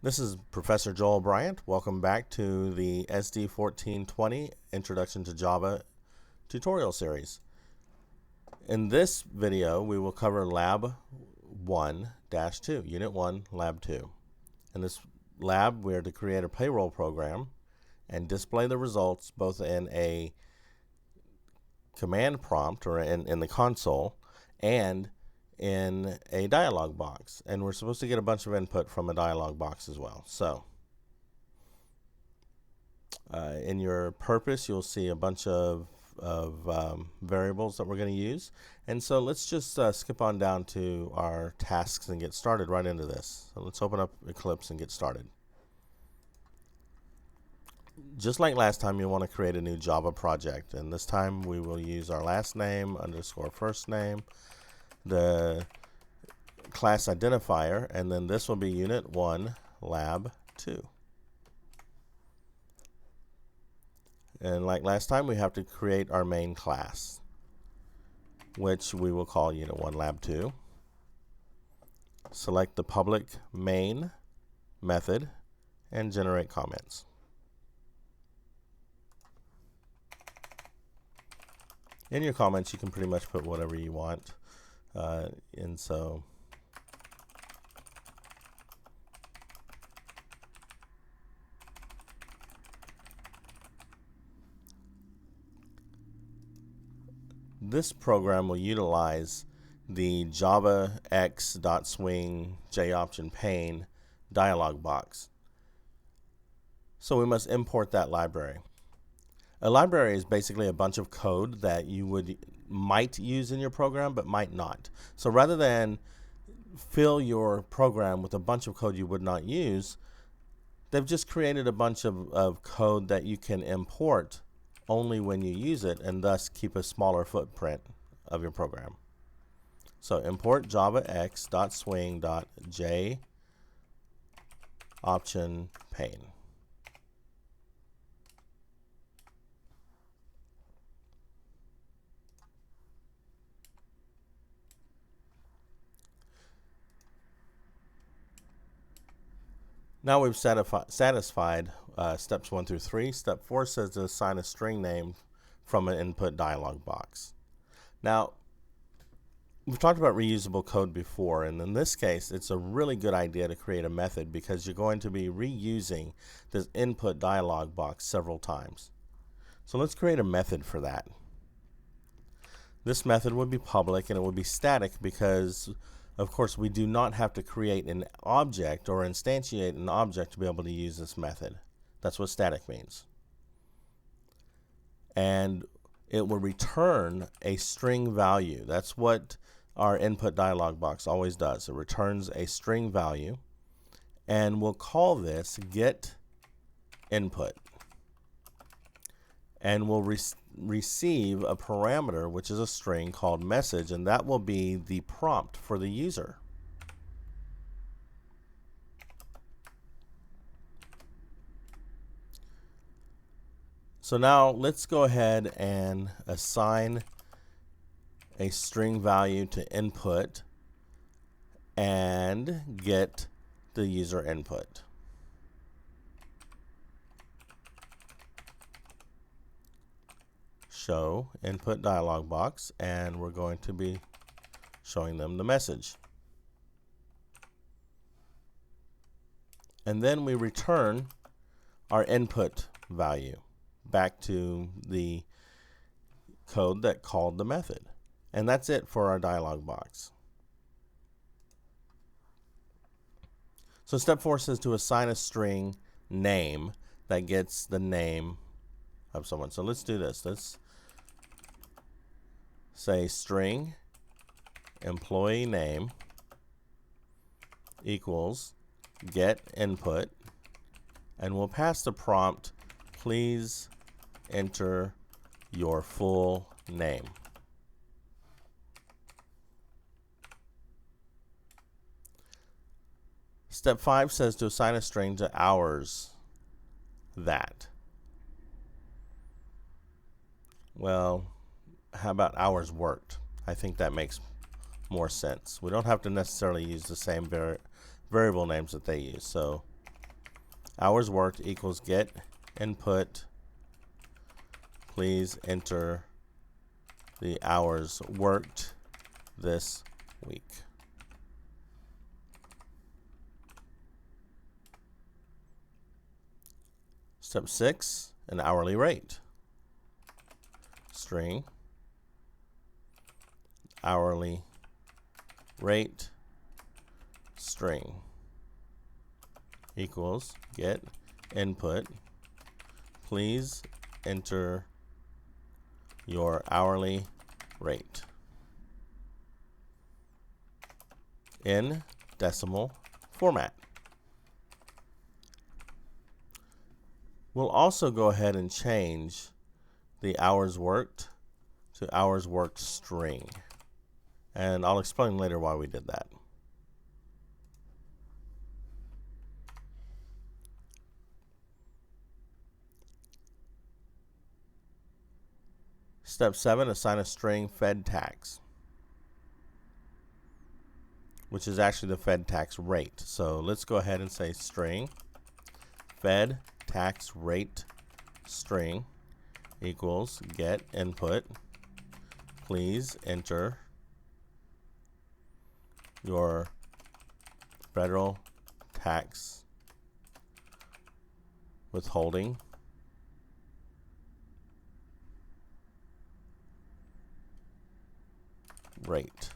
This is Professor Joel Bryant. Welcome back to the SD1420 Introduction to Java tutorial series. In this video, we will cover Lab 1-2, Unit 1, Lab 2. In this lab, we are to create a payroll program and display the results both in a command prompt or in the console and in a dialog box, and we're supposed to get a bunch of input from a dialog box as well. So in your purpose, you'll see a bunch of variables that we're going to use, and so let's just skip on down to our tasks and get started right into this. So let's open up Eclipse and get started. Just like last time, you want to create a new Java project, and this time we will use our last name underscore first name, the class identifier, and then this will be Unit 1 Lab 2. And like last time, we have to create our main class, which we will call Unit 1 Lab 2. Select the public main method and generate comments. In your comments, you can pretty much put whatever you want. And so this program will utilize the Java x.swing JOption pane dialog box. So we must import that library. A library is basically a bunch of code that you might use in your program but might not. So rather than fill your program with a bunch of code you would not use, they've just created a bunch of code that you can import only when you use it, and thus keep a smaller footprint of your program. So import java x.swing.JOption pane. Now we've satisfied steps 1 through 3. Step 4 says to assign a string name from an input dialog box. Now, we've talked about reusable code before, and in this case, it's a really good idea to create a method because you're going to be reusing this input dialog box several times. So let's create a method for that. This method would be public and it would be static because of course, we do not have to create an object or instantiate an object to be able to use this method. That's what static means. And it will return a string value. That's what our input dialog box always does. It returns a string value, and we'll call this get input. And we'll receive a parameter, which is a string called message, and that will be the prompt for the user. So now let's go ahead and assign a string value to input and get the user input. Show input dialog box, and we're going to be showing them the message. And then we return our input value back to the code that called the method. And that's it for our dialog box. So step 4 says to assign a string name that gets the name of someone. So let's do this. Let's say string employee name equals get input, and we'll pass the prompt, please enter your full name. Step 5 says to assign a string to hours that. Well, how about hours worked? I think that makes more sense. We don't have to necessarily use the same variable names that they use. So hours worked equals get input. Please enter the hours worked this week. Step 6, an hourly rate. String hourly rate string equals get input. Please enter your hourly rate in decimal format. We'll also go ahead and change the hours worked to hours worked string, and I'll explain later why we did that. Step 7, assign a string fed tax, which is actually the fed tax rate. So let's go ahead and say string fed tax rate string equals get input. Please enter your federal tax withholding rate.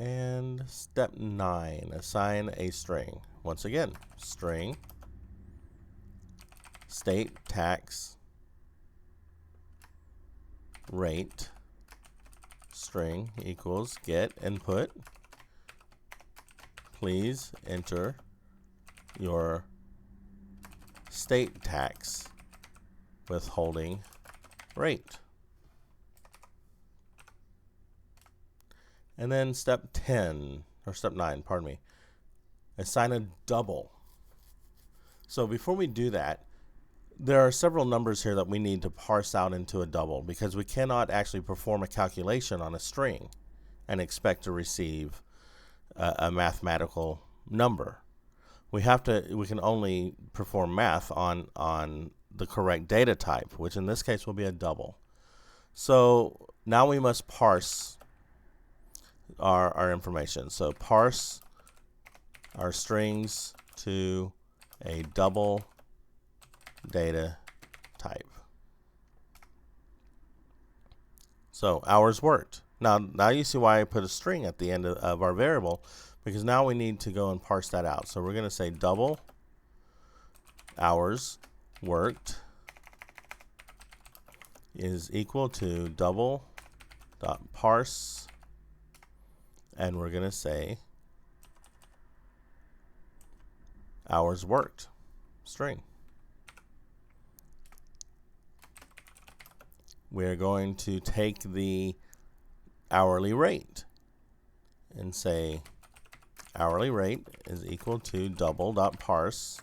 And step 9, assign a string. Once again, string state tax rate string equals get input. Please enter your state tax withholding rate. And then step 10, or step 9, pardon me, assign a double. So before we do that, there are several numbers here that we need to parse out into a double, because we cannot actually perform a calculation on a string and expect to receive a mathematical number. We can only perform math on the correct data type, which in this case will be a double. So now we must parse our information. So parse our strings to a double data type. So hours worked. Now you see why I put a string at the end of our variable, because now we need to go and parse that out. So we're going to say double hours worked is equal to double dot parse, and we're going to say hours worked string. We're going to take the hourly rate and say hourly rate is equal to double dot parse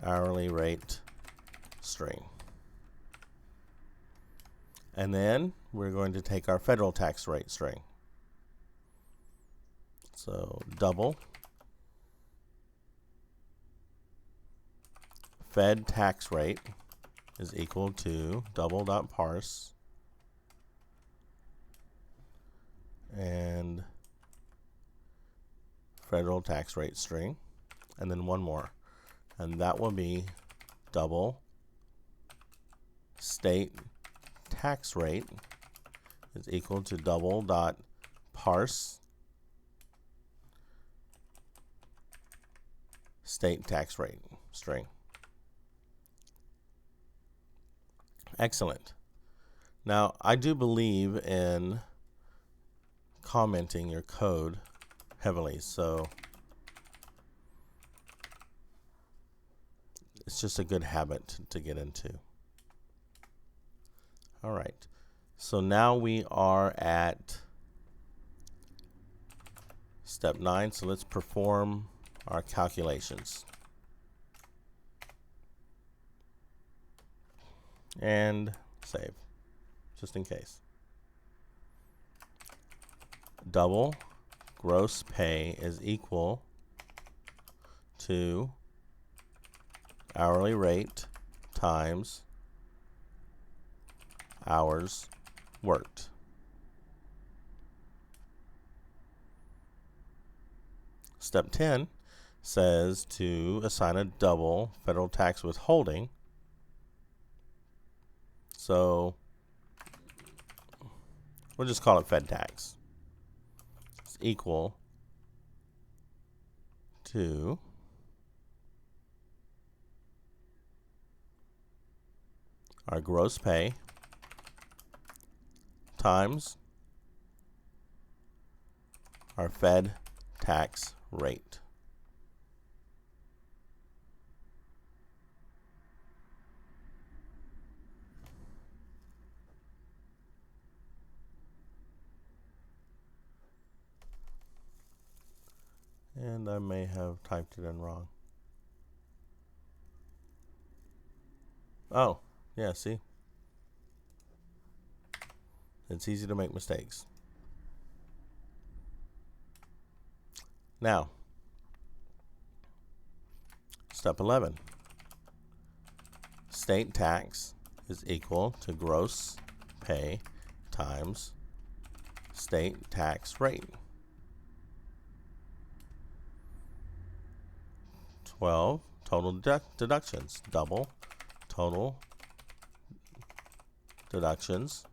hourly rate string. And then we're going to take our federal tax rate string. So double fed tax rate is equal to double dot parse and federal tax rate string, and then one more, and that will be double state tax rate is equal to double dot parse state tax rate string. Excellent. Now I do believe in commenting your code heavily, so it's just a good habit to get into. All right, so now we are at step 9, so let's perform our calculations. and save, just in case. Double gross pay is equal to hourly rate times hours worked. Step 10 says to assign a double federal tax withholding. So we'll just call it Fed tax. It's equal to our gross pay times our Fed tax rate. And I may have typed it in wrong. Oh, yeah, see? It's easy to make mistakes. Now, step 11. State tax is equal to gross pay times state tax rate. 12, total deductions. Double total deductions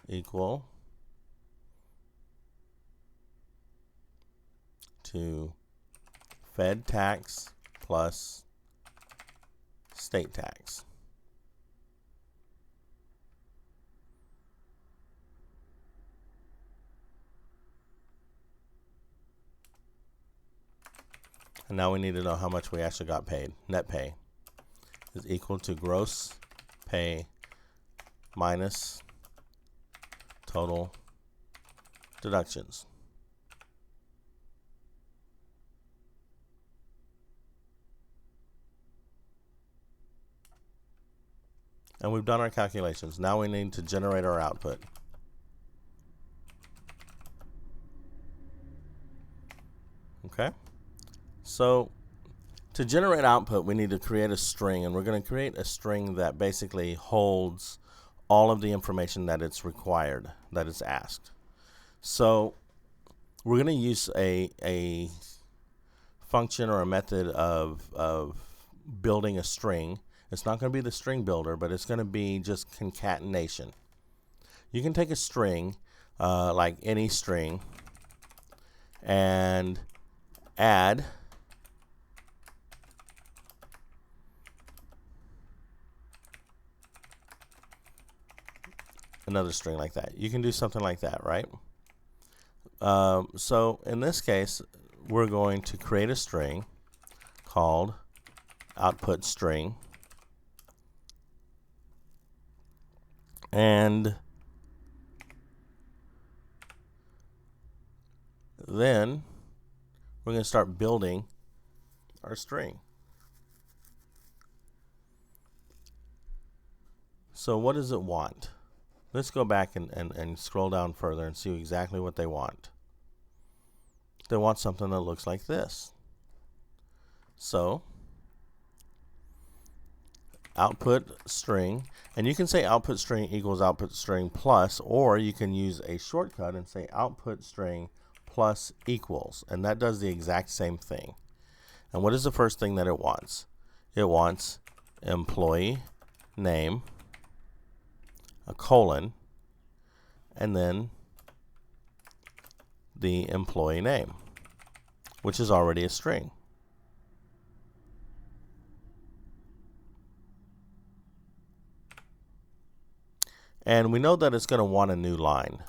equal to Fed tax plus state tax. And now we need to know how much we actually got paid. Net pay is equal to gross pay minus total deductions. And we've done our calculations. Now we need to generate our output. Okay? So to generate output, we need to create a string, and we're going to create a string that basically holds all of the information that it's required, that it's asked. So we're going to use a function or a method of building a string. It's not going to be the string builder, but it's going to be just concatenation. You can take a string, like any string, and add another string like that. You can do something like that, right? So in this case, we're going to create a string called output string, and then we're going to start building our string. So what does it want? Let's go back and scroll down further and see exactly what they want. They want something that looks like this. So output string, and you can say output string equals output string plus, or you can use a shortcut and say output string plus equals, and that does the exact same thing. And what is the first thing that it wants? It wants employee name, a colon, and then the employee name, which is already a string. And we know that it's going to want a new line.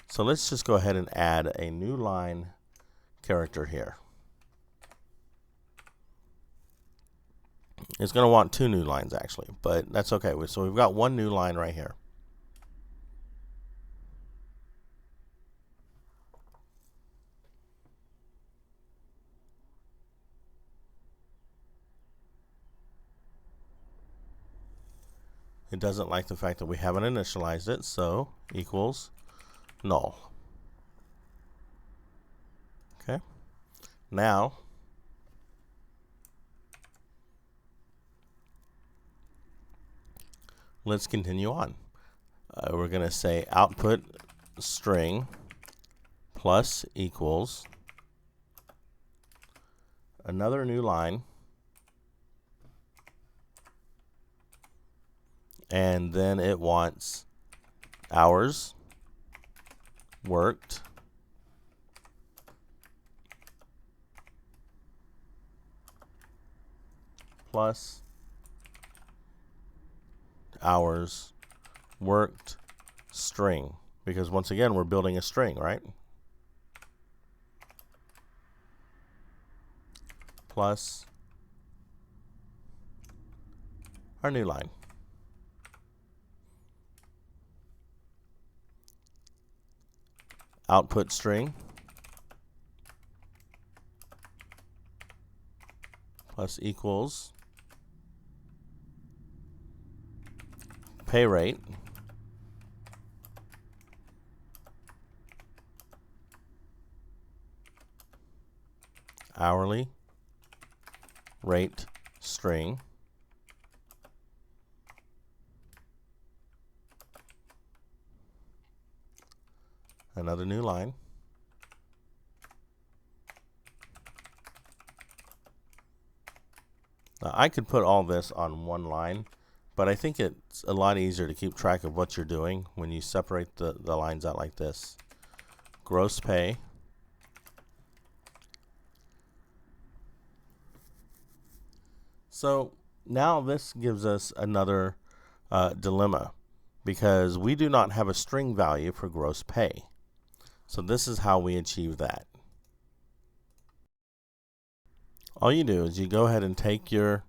So let's just go ahead and add a new line character here. It's going to want two new lines actually, but that's okay. So we've got one new line right here. It doesn't like the fact that we haven't initialized it, so equals null. Okay. Now, let's continue on. We're going to say output string plus equals another new line, and then it wants hours worked plus hours worked string, because once again we're building a string, right? Plus our new line. Output string plus equals pay rate hourly rate string another new line. Now, I could put all this on one line, but I think it's a lot easier to keep track of what you're doing when you separate the lines out like this. Gross pay So now this gives us another dilemma, because we do not have a string value for gross pay. So this is how we achieve that. All you do is you go ahead and take your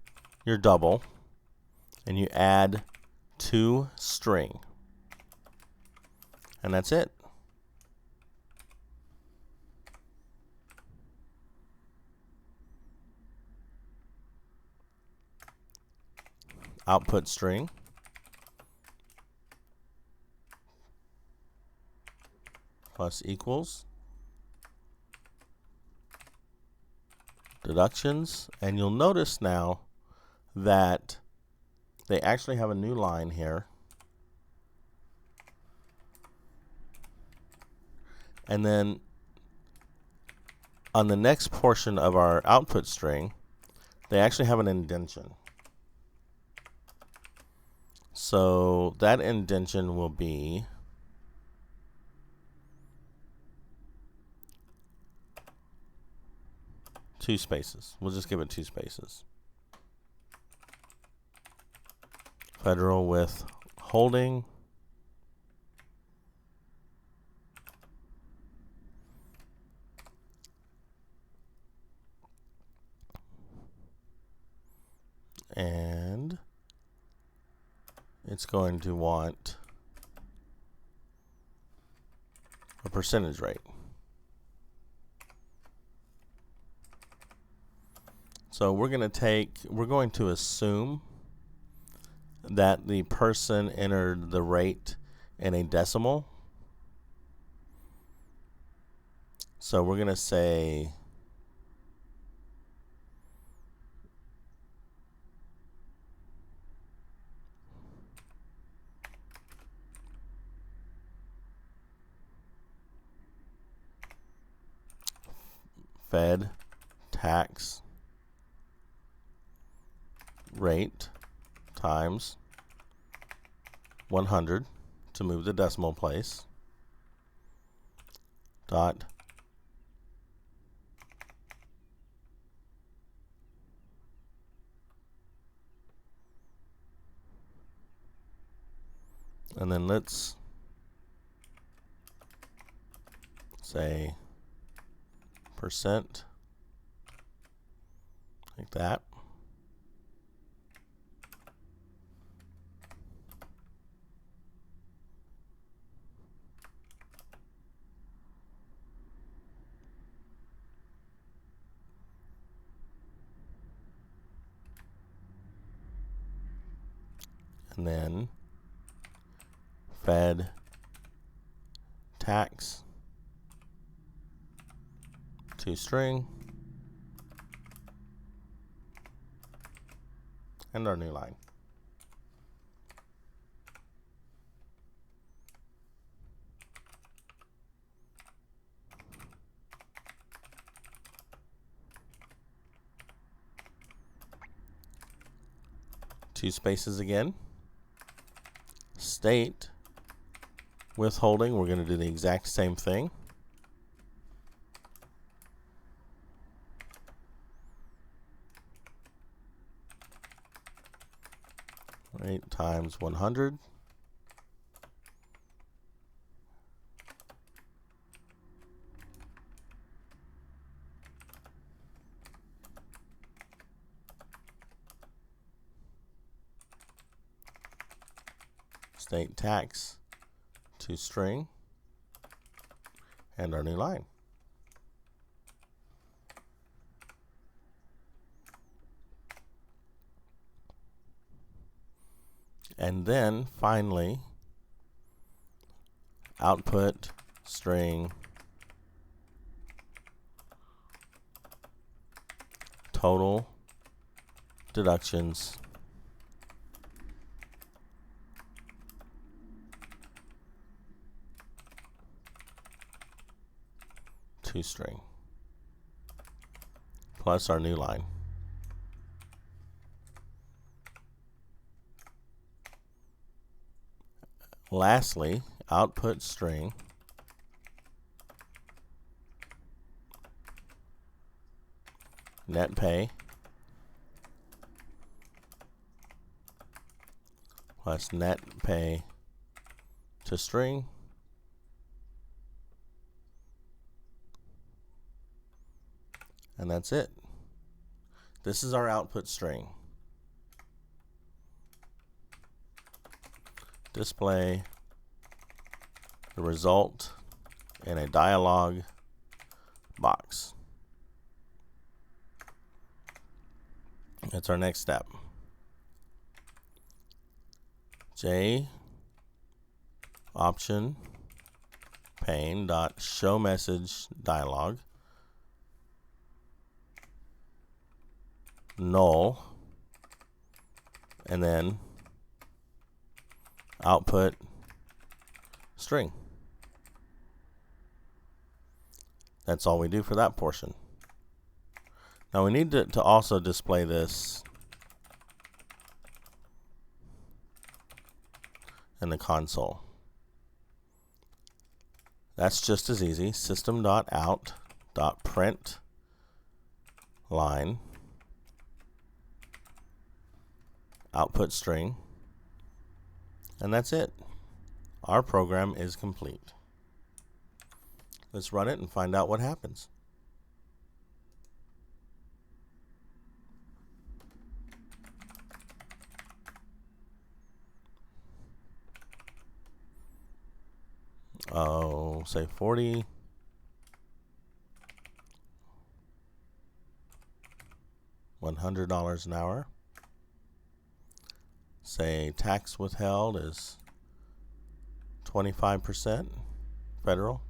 double and you add to string, and that's it. Output string plus equals deductions, and you'll notice now that they actually have a new line here, and then on the next portion of our output string they actually have an indentation. So that indentation will be two spaces. We'll just give it two spaces. Federal withholding and it's going to want a percentage rate. So we're going to assume that the person entered the rate in a decimal. So we're going to say Fed tax rate times 100 to move the decimal place dot and then let's say percent, like that. and then fed tax to string, and our new line. Two spaces again. State withholding, we're going to do the exact same thing. Rate times 100. State tax to string, and our new line. And then finally, output string total deductions to string plus our new line. Lastly, output string net pay plus net pay to string and that's it. This is our output string. Display the result in a dialog box. That's our next step. J option pane dot show message dialog null, and then output string. That's all we do for that portion. Now we need to also display this in the console. That's just as easy. System.out.print line output string, and that's it. Our program is complete. Let's run it and find out what happens. Oh, say 40. $100 an hour. Say tax withheld is 25% federal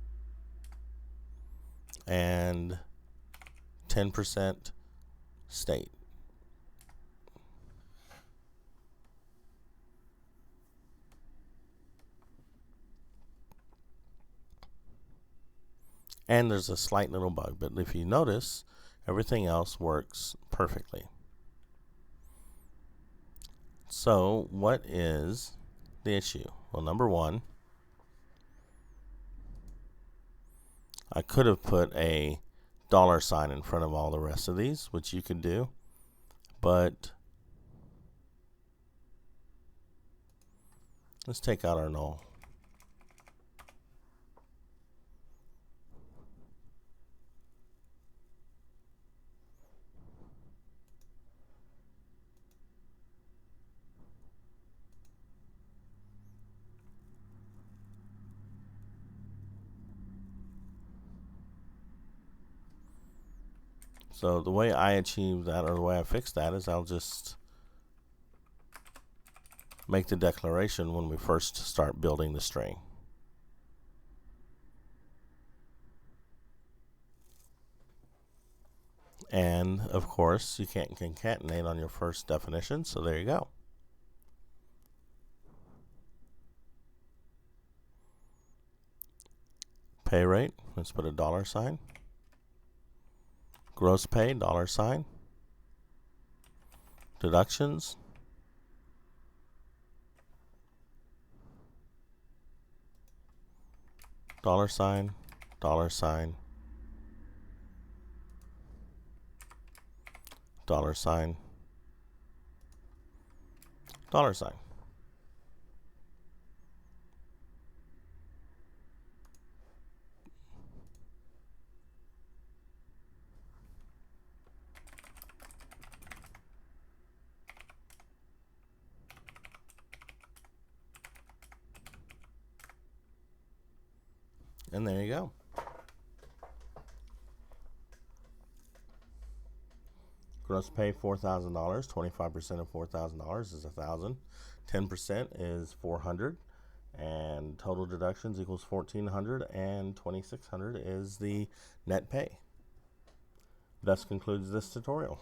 and 10% state. And there's a slight little bug, but if you notice, everything else works perfectly. So what is the issue? Well, number one, I could have put a $sign in front of all the rest of these, which you could do, but let's take out our null. So the way I achieve that, or the way I fix that, is I'll just make the declaration when we first start building the string. And of course, you can't concatenate on your first definition, so there you go. Pay rate, let's put a $sign. Gross pay, $sign. Deductions, $sign, $sign, $sign, $sign. And there you go. Gross pay $4,000. 25% of $4,000 is $1,000. 10% is $400, and total deductions equals $1,400, and $2,600 is the net pay. Thus concludes this tutorial.